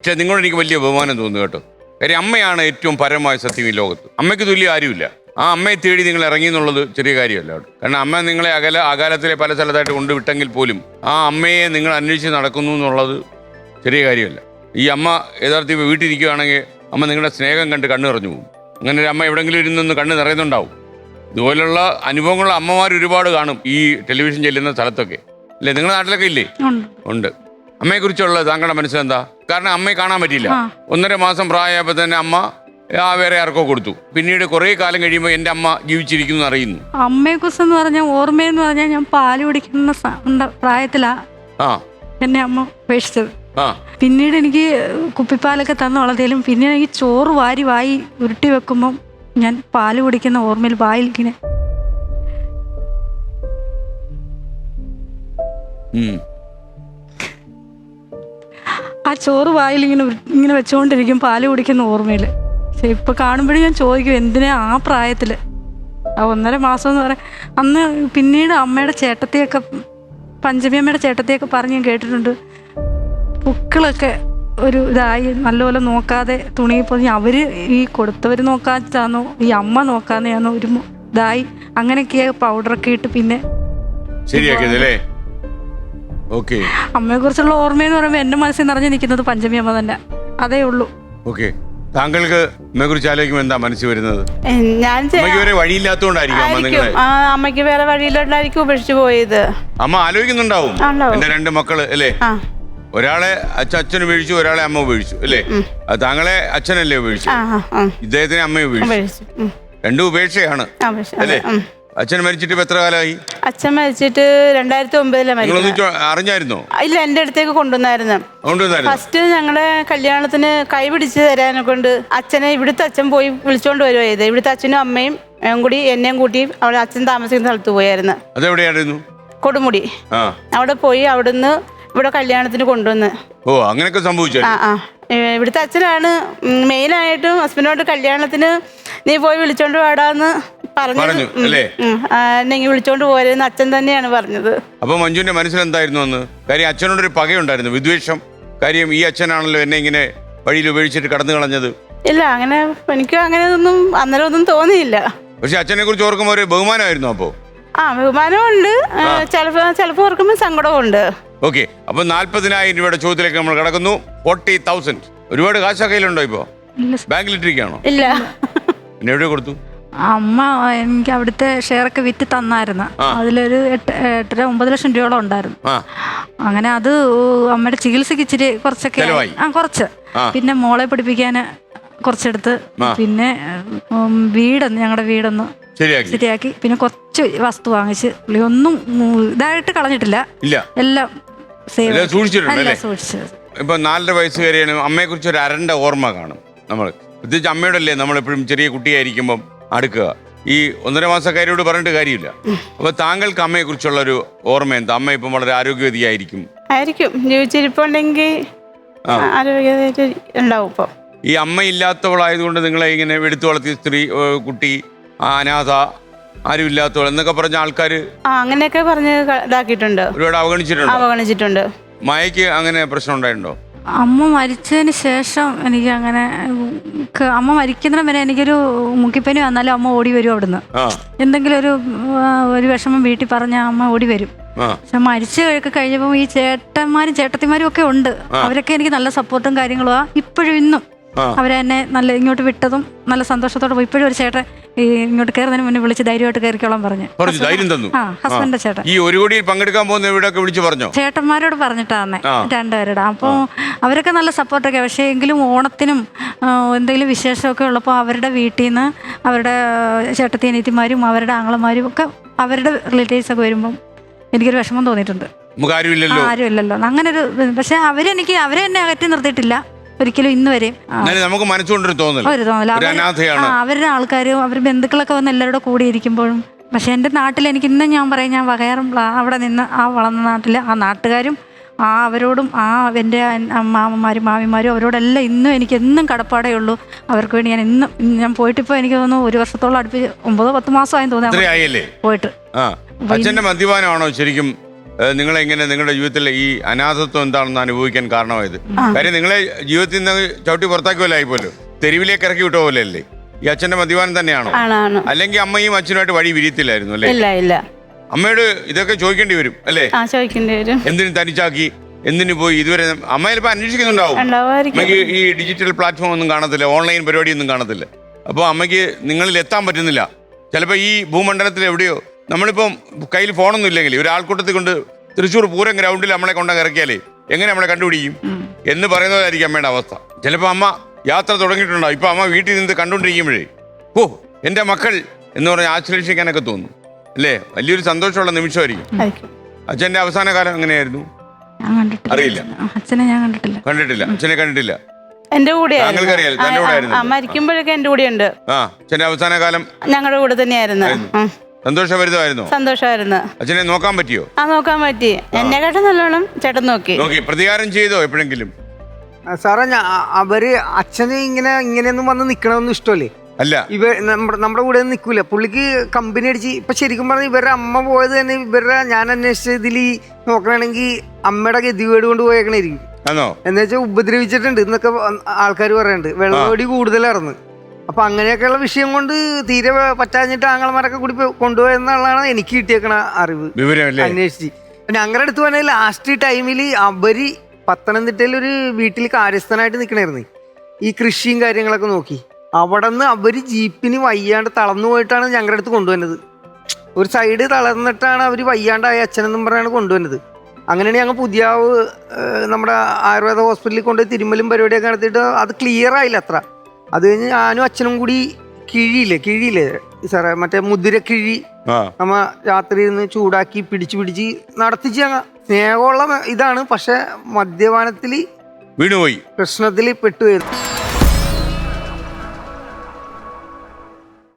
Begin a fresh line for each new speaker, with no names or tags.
പക്ഷെ നിങ്ങളോട് എനിക്ക് വലിയ ബഹുമാനം തോന്നുന്നു കേട്ടോ. കാര്യം അമ്മയാണ് ഏറ്റവും പരമായ സത്യം ഈ ലോകത്ത്. അമ്മയ്ക്ക് തുല്യം ആരുമില്ല. ആ അമ്മയെ തേടി നിങ്ങൾ ഇറങ്ങി എന്നുള്ളത് ചെറിയ കാര്യമല്ല അവിടെ. കാരണം അമ്മ നിങ്ങളെ അകാലത്തിലെ പല സ്ഥലത്തായിട്ട് കൊണ്ടുവിട്ടെങ്കിൽ പോലും ആ അമ്മയെ നിങ്ങൾ അന്വേഷിച്ച് നടക്കുന്നു എന്നുള്ളത് ചെറിയ കാര്യമല്ല. ഈ അമ്മ യഥാർത്ഥത്തിൽ വീട്ടിലിരിക്കുകയാണെങ്കിൽ അമ്മ നിങ്ങളുടെ സ്നേഹം കണ്ട് കണ്ണ് നിറഞ്ഞു പോകും. അങ്ങനെ ഒരു അമ്മ എവിടെയെങ്കിലും ഇരുന്നൊന്ന് കണ്ണ് നിറയുന്നുണ്ടാവും. ഇതുപോലുള്ള അനുഭവങ്ങളുള്ള അമ്മമാർ ഒരുപാട് കാണും ഈ ടെലിവിഷൻ ചെല്ലുന്ന സ്ഥലത്തൊക്കെ, അല്ലേ? നിങ്ങളുടെ നാട്ടിലൊക്കെ ഇല്ലേ? ഉണ്ട്. അമ്മയെക്കുറിച്ചുള്ള താങ്കളുടെ മനസ്സിലെന്താ? കാരണം അമ്മയെ കാണാൻ പറ്റിയില്ല. 1.5 മാസം പ്രായമായപ്പോൾ തന്നെ അമ്മ വേറെ ആർക്കോ കൊടുത്തു. പിന്നീട് കുറേ കാലം കഴിയുമ്പോൾ എൻ്റെ അമ്മ ജീവിച്ചിരിക്കുന്നു അറിയുന്നു.
അമ്മയെക്കുറിച്ചെന്ന് പറഞ്ഞാൽ ഓർമ്മയെന്ന് പറഞ്ഞാൽ ഞാൻ പാല് കുടിക്കുന്ന പ്രായത്തിലാ എന്നെ അമ്മ ഉപേക്ഷിച്ചത്. പിന്നീട് എനിക്ക് കുപ്പിപ്പാലൊക്കെ തന്നു വളർത്തിയാലും പിന്നെ എനിക്ക് ചോറ് വായി ഉരുട്ടി വെക്കുമ്പം ഞാൻ പാല് കുടിക്കുന്ന ഓർമ്മയിൽ വായിൽ ഇങ്ങനെ ആ ചോറ് വായിൽ ഇങ്ങനെ വെച്ചുകൊണ്ടിരിക്കും പാല് കുടിക്കുന്ന ഓർമ്മയിൽ. പക്ഷെ ഇപ്പൊ കാണുമ്പോഴും ഞാൻ ചോദിക്കും എന്തിനാ ആ പ്രായത്തില് ആ 1.5 മാസം എന്ന് പറയാൻ. അന്ന് പിന്നീട് അമ്മയുടെ ചേട്ടത്തിയൊക്കെ, പഞ്ചമി അമ്മയുടെ ചേട്ടത്തിയൊക്കെ പറഞ്ഞ് ഞാൻ കേട്ടിട്ടുണ്ട്, പൂക്കളൊക്കെ ഒരു ഇതായി നല്ലപോലെ നോക്കാതെ തുണി പൊതിഞ്ഞ് അവര് ഈ കൊടുത്തവർ നോക്കാത്താന്നോ ഈ അമ്മ നോക്കാതെയാണോ ഒരു ഇതായി അങ്ങനെയൊക്കെ പൗഡറൊക്കെ ഇട്ട് പിന്നെ
ശരിയാക്കിയതല്ലേ.
അമ്മയെ കുറിച്ചുള്ള ഓർമ്മയെന്ന് പറയുമ്പോൾ എന്റെ മനസ്സിൽ നിറഞ്ഞു നിൽക്കുന്നത് പഞ്ചമി അമ്മ തന്നെ. അതേ ഉള്ളൂ.
താങ്കൾക്ക് അമ്മയെ കുറിച്ച് ആലോചിക്കുമ്പോൾ എന്താ മനസ്സിൽ വരുന്നത്? വഴിയില്ലാത്തോണ്ടായിരിക്കും
അമ്മയ്ക്ക് വേറെ വഴിയില്ലാണ്ടായിരിക്കും ഉപേക്ഷിച്ചു പോയത്.
അമ്മ ആലോചിക്കുന്നുണ്ടാവും എന്റെ 2 മക്കള് അല്ലേ? ഒരാളെ അച്ഛൻ ഉപേക്ഷിച്ചു, ഒരാളെ അമ്മ ഉപേക്ഷിച്ചു അല്ലേ? അത് താങ്കളെ അച്ഛനല്ലേ ഉപേക്ഷിച്ചു, ഇദ്ദേഹത്തിനെ അമ്മയെ ഉപേക്ഷിച്ചു. 2 ഉപേക്ഷയാണ് അല്ലേ? അച്ഛൻ മരിച്ചിട്ട് എത്ര കാലമായി?
അച്ഛൻ മരിച്ചിട്ട് 2009
അറിഞ്ഞായിരുന്നോ?
ഇല്ല, എന്റെ അടുത്തേക്ക് കൊണ്ടുവന്നായിരുന്നു. ഫസ്റ്റ് ഞങ്ങളുടെ കല്യാണത്തിന് കൈ പിടിച്ച് തരാനെ കൊണ്ട് അച്ഛനെ ഇവിടുത്തെ അച്ഛൻ പോയി വിളിച്ചോണ്ട് വരുവായത്. ഇവിടുത്തെ അച്ഛനും അമ്മയും കൂടി എന്നെയും കൂട്ടി അവിടെ അച്ഛൻ താമസിക്കുന്ന സ്ഥലത്ത് പോയായിരുന്നു.
അതെവിടെയായിരുന്നു?
കൊടുമുടി. അവിടെ പോയി അവിടുന്ന് ഇവിടെ കല്യാണത്തിന് കൊണ്ടുവന്ന്.
അങ്ങനെയൊക്കെ സംഭവിച്ചു.
ഇവിടുത്തെ അച്ഛനാണ് മെയിനായിട്ടും ഹസ്ബൻഡോട് കല്യാണത്തിന് നീ പോയി വിളിച്ചോണ്ട് വാടാന്ന് പറഞ്ഞു. എന്നെങ്കിൽ വിളിച്ചോണ്ട് പോരെന്ന് അച്ഛൻ തന്നെയാണ് പറഞ്ഞത്.
അപ്പൊ മഞ്ജുവിന്റെ മനസ്സിൽ എന്തായിരുന്നു അന്ന്? കാര്യം അച്ഛനോടൊരു പകയുണ്ടായിരുന്നു, വിദ്വേഷം. കാര്യം ഈ അച്ഛനാണല്ലോ എന്നെ ഇങ്ങനെ വഴിയിൽ ഉപേക്ഷിച്ചിട്ട് കടന്നു കളഞ്ഞത്.
ഇല്ല, അങ്ങനെ എനിക്ക് അങ്ങനെ ഒന്നും അന്നേരം ഒന്നും തോന്നിയില്ല.
പക്ഷെ അച്ഛനെ കുറിച്ച് ഓർക്കുമ്പോൾ ഒരു ബഹുമാനമായിരുന്നു. അപ്പോ
ബഹുമാനമുണ്ട്, ചിലപ്പോ ഓർക്കുമ്പോൾ സങ്കടമുണ്ട്.
അപ്പൊ 40,000 രൂപയുടെ ചോദ്യത്തിലേക്ക് നമ്മൾ കിടക്കുന്നു. 40,000 ഒരുപാട് കാശ കയ്യിലുണ്ടോ? ഇപ്പോ ബാങ്കിലിട്ടിരിക്കുകയാണോ?
ഇല്ല.
പിന്നെ എവിടെ കൊടുത്തു?
അമ്മ എനിക്ക് അവിടുത്തെ ഷെയറൊക്കെ വിറ്റ് തന്നായിരുന്നു. അതിലൊരു 8-9 ലക്ഷം രൂപയോളം ഉണ്ടായിരുന്നു. അങ്ങനെ അത് അമ്മയുടെ ചികിത്സക്ക് ഇച്ചിരി കുറച്ചൊക്കെ കുറച്ച്, പിന്നെ മോളെ പഠിപ്പിക്കാൻ കുറച്ചെടുത്ത്, പിന്നെ ഞങ്ങളുടെ വീടൊന്ന് ശരിയാക്കി, പിന്നെ കുറച്ച് വസ്തു വാങ്ങിച്ച് ഒന്നും ഇതായിട്ട് കളഞ്ഞിട്ടില്ല, എല്ലാം
സൂക്ഷിച്ചു. ഇപ്പൊ 4.5 വയസ്സുകാരിയാണ്. അമ്മയെ കുറിച്ച് ഒരു അരണ്ട ഓർമ്മ കാണും നമ്മൾ. പ്രത്യേകിച്ച് അമ്മയോടല്ലേ നമ്മളെപ്പോഴും ചെറിയ കുട്ടിയായിരിക്കുമ്പം അടുക്കുക. ഈ 1.5 മാസക്കാരിയോട് പറഞ്ഞിട്ട് കാര്യമില്ല. അപ്പൊ താങ്കൾക്ക് അമ്മയെ കുറിച്ചുള്ള ഒരു ഓർമ്മ എന്താ? അമ്മ ഇപ്പം വളരെ ആരോഗ്യവതിയായിരിക്കും,
ജീവിച്ചിരിപ്പുണ്ടെങ്കിൽ ആരോഗ്യവതി ഉണ്ടാവും. ഇപ്പം
ഈ അമ്മ ഇല്ലാത്തവളായതുകൊണ്ട് നിങ്ങളെ ഇങ്ങനെ എടുത്തു വളർത്തിയ സ്ത്രീ കുട്ടി, അനാഥ, ആരും ഇല്ലാത്തവൾ എന്നൊക്കെ പറഞ്ഞ ആൾക്കാര്
അങ്ങനെയൊക്കെ പറഞ്ഞ് ഇതാക്കിയിട്ടുണ്ട്,
ഒരുപാട്
അവഗണിച്ചിട്ടുണ്ട്.
മായയ്ക്ക് അങ്ങനെ പ്രശ്നം ഉണ്ടായിട്ടുണ്ടോ?
അമ്മ മരിച്ചതിന് ശേഷം എനിക്ക് അങ്ങനെ, അമ്മ മരിക്കുന്നതിന് വരെ എനിക്കൊരു മുക്കിപ്പനി വന്നാലും അമ്മ ഓടി വരും അവിടുന്ന്. എന്തെങ്കിലും ഒരു വിഷമം വീട്ടിൽ പറഞ്ഞാൽ അമ്മ ഓടി വരും. പക്ഷെ മരിച്ചു കഴിഞ്ഞപ്പോൾ ഈ ചേട്ടന്മാരും ചേട്ടത്തിമാരും ഒക്കെ ഉണ്ട്. അവരൊക്കെ എനിക്ക് നല്ല സപ്പോർട്ടും കാര്യങ്ങളുമാ. ഇപ്പോഴും ഇന്നും അവരെന്നെ നല്ല ഇങ്ങോട്ട് വിട്ടതും നല്ല സന്തോഷത്തോടെ പോയി. ഇപ്പോഴും ഒരു ചേട്ടൻ ഇങ്ങോട്ട് കയറുന്നതിന് മുന്നേ വിളിച്ച് ധൈര്യമായിട്ട് കയറിക്കോളാൻ പറഞ്ഞു. ഹസ്ബൻഡിന്റെ ചേട്ടൻ
ഈ 1 കോടിയിൽ പങ്കെടുക്കാൻ പോകുന്ന
ചേട്ടന്മാരോട് പറഞ്ഞിട്ടാണ് 2 പേരുടെ. അപ്പോൾ അവരൊക്കെ നല്ല സപ്പോർട്ടൊക്കെ. പക്ഷേ എങ്കിലും ഓണത്തിനും എന്തെങ്കിലും വിശേഷമൊക്കെ ഉള്ളപ്പോൾ അവരുടെ വീട്ടിൽ നിന്ന് അവരുടെ ചേട്ടത്തി അനിയത്തിമാരും അവരുടെ ആങ്ങളമാരും ഒക്കെ അവരുടെ റിലേറ്റീവ്സ് ഒക്കെ വരുമ്പം എനിക്കൊരു വിഷമം തോന്നിയിട്ടുണ്ട്. ആരുമില്ലല്ലോ അങ്ങനൊരു. പക്ഷെ അവരെ എന്നെ അകറ്റി നിർത്തിയിട്ടില്ല ഒരിക്കലും ഇന്ന് വരെ.
നമുക്ക് മനസ്സുകൊണ്ടൊരു തോന്നൽ
അവരുടെ ആൾക്കാരും അവരുടെ ബന്ധുക്കളൊക്കെ വന്ന് എല്ലാവരുടെ കൂടി ഇരിക്കുമ്പോഴും. പക്ഷെ എൻ്റെ നാട്ടിൽ എനിക്ക് ഇന്നും ഞാൻ പറയും, ഞാൻ വകയാറും അവിടെ നിന്ന് വളർന്ന നാട്ടിൽ ആ നാട്ടുകാരും അവരോടും എൻ്റെ മാമന്മാരും മാമിമാരും അവരോടെല്ലാം ഇന്നും എനിക്ക് എന്നും കടപ്പാടേ ഉള്ളൂ. അവർക്ക് വേണ്ടി ഞാൻ പോയിട്ടിപ്പോൾ എനിക്ക് തോന്നുന്നു 1 വർഷത്തോളം അടുപ്പിച്ച് 9-10 മാസമായി തോന്നുന്നു പോയിട്ട്.
അച്ഛന്റെ മദ്യപാനമാണോ ശരിക്കും നിങ്ങളെ ഇങ്ങനെ നിങ്ങളുടെ ജീവിതത്തിലെ ഈ അനാഥത്വം എന്താണെന്ന് അനുഭവിക്കാൻ കാരണമായത്? കാര്യം നിങ്ങളെ ജീവിതത്തിൽ നിന്ന് ചവിട്ടി പുറത്താക്കുമല്ലോ ആയിപ്പോലോ, തെരുവിലേക്ക് ഇറക്കി വിട്ട പോലെ അല്ലേ? ഈ അച്ഛന്റെ മദ്യപാനം തന്നെയാണോ? അല്ലെങ്കിൽ അമ്മയും അച്ഛനുമായിട്ട് വഴി വിരിയത്തില്ലായിരുന്നു അല്ലേ?
ഇല്ല.
അമ്മയോട് ഇതൊക്കെ ചോദിക്കേണ്ടി വരും അല്ലേ?
ചോദിക്കേണ്ടി വരും.
എന്തിനു തനിച്ചാക്കി, എന്തിനു പോയി? ഇതുവരെ അമ്മ ചിലപ്പോൾ അന്വേഷിക്കുന്നുണ്ടാവും. അമ്മയ്ക്ക് ഈ ഡിജിറ്റൽ പ്ലാറ്റ്ഫോം ഒന്നും കാണത്തില്ല, ഓൺലൈൻ പരിപാടിയൊന്നും കാണത്തില്ല. അപ്പോൾ അമ്മയ്ക്ക് നിങ്ങളിൽ എത്താൻ പറ്റുന്നില്ല. ചിലപ്പോൾ ഈ ഭൂമണ്ഡലത്തിൽ എവിടെയോ, നമ്മളിപ്പം കയ്യിൽ ഫോണൊന്നും ഇല്ലെങ്കിൽ ഒരു ആൾക്കൂട്ടത്തിൽ കൊണ്ട് തൃശ്ശൂർ പൂരം ഗ്രൗണ്ടിൽ നമ്മളെ കൊണ്ടങ്ങ് ഇറക്കിയാലേ എങ്ങനെ നമ്മളെ കണ്ടുപിടിക്കും എന്ന് പറയുന്നതായിരിക്കും അമ്മയുടെ അവസ്ഥ. ചിലപ്പോൾ അമ്മ യാത്ര തുടങ്ങിയിട്ടുണ്ടാവും. ഇപ്പം അമ്മ വീട്ടിൽ നിന്ന് കണ്ടുകൊണ്ടിരിക്കുമ്പോഴേ ഓ എൻ്റെ മക്കൾ എന്ന് പറഞ്ഞ് ആശ്ലേഷിക്കാനൊക്കെ തോന്നും അല്ലേ? വലിയൊരു സന്തോഷമുള്ള നിമിഷമായിരിക്കും. അച്ഛൻ്റെ അവസാന കാലം എങ്ങനെയായിരുന്നു? അറിയില്ല.
അച്ഛനെ ഞാൻ കണ്ടിട്ടില്ല.
അച്ഛനെ കണ്ടിട്ടില്ല.
എന്റെ കൂടെ
മരിക്കുമ്പോഴൊക്കെ
എന്റെ കൂടെ ഉണ്ട്.
അച്ഛന്റെ അവസാന കാലം
ഞങ്ങളുടെ കൂടെ തന്നെയായിരുന്നു.
സന്തോഷമായിരുന്നു. അച്ഛനെ നോക്കാൻ പറ്റിയോ?
നോക്കാൻ പറ്റി. എന്നെക്കാട്ടും നല്ലോണം ചേട്ടൻ നോക്കി.
പ്രതികാരം ചെയ്തോ എപ്പോഴെങ്കിലും?
സാറേ അവര് അച്ഛന് ഇങ്ങനെയൊന്നും വന്ന് നിക്കണമെന്നും ഇഷ്ടമല്ലേ?
അല്ല,
നമ്മുടെ കൂടെ നിൽക്കൂല. പുള്ളിക്ക് കമ്പനി അടിച്ച് ഇപ്പൊ ശരിക്കും പറഞ്ഞാൽ ഇവരുടെ അമ്മ പോയത് തന്നെ ഞാൻ അന്വേഷിച്ചതിൽ നോക്കണമെങ്കിൽ അമ്മയുടെ ഗതികേട് കൊണ്ട് പോയേക്കണായിരിക്കും. എന്ന് വെച്ചാൽ ഉപദ്രവിച്ചിട്ടുണ്ട് എന്നൊക്കെ ആൾക്കാർ പറയുന്നുണ്ട്. വെള്ളമോടി കൂടുതലായിരുന്നു. അപ്പൊ അങ്ങനെയൊക്കെയുള്ള വിഷയം കൊണ്ട് തീരെ പറ്റാഞ്ഞിട്ട് ആങ്ങളമാരൊക്കെ കൂടി കൊണ്ടുപോയെന്നുള്ളതാണ് എനിക്ക് കിട്ടിയേക്കണ അറിവ്. അന്വേഷിച്ച് ഞങ്ങളുടെ അടുത്ത് പറഞ്ഞാൽ ലാസ്റ്റ് ടൈമിൽ അവര് പത്തനംതിട്ടയിൽ ഒരു വീട്ടിൽ കാര്യസ്ഥനായിട്ട് നിൽക്കണായിരുന്നു. ഈ കൃഷിയും കാര്യങ്ങളൊക്കെ നോക്കി. അവിടെ നിന്ന് അവര് ജീപ്പിന് വയ്യാണ്ട് തളർന്നു പോയിട്ടാണ് ഞങ്ങളുടെ അടുത്ത് കൊണ്ടുവന്നത്. ഒരു സൈഡ് തളർന്നിട്ടാണ് അവർ വയ്യാണ്ടായ അച്ഛനെന്നും പറഞ്ഞാണ് കൊണ്ടുവന്നത്. അങ്ങനെയാണ് ഞങ്ങൾ പുതിയാവ് നമ്മുടെ ആയുർവേദ ഹോസ്പിറ്റലിൽ കൊണ്ടുപോയി തിരുമ്മലും പരിപാടിയൊക്കെ നടത്തിയിട്ട് അത് ക്ലിയർ ആയില്ല അത്ര. അത് കഴിഞ്ഞ് ഞാനും അച്ഛനും കൂടി കിഴിയില്ലേ സാറേ, മറ്റേ മുതിരക്കിഴി നമ്മ രാത്രി ഇരുന്ന് ചൂടാക്കി പിടിച്ച് നടത്തിച്ച് ഞങ്ങൾ സ്നേഹമുള്ള ഇതാണ്. പക്ഷെ മദ്യപാനത്തിൽ വീണുപോയി, പ്രശ്നത്തിൽ പെട്ടുപോയിരുന്നു.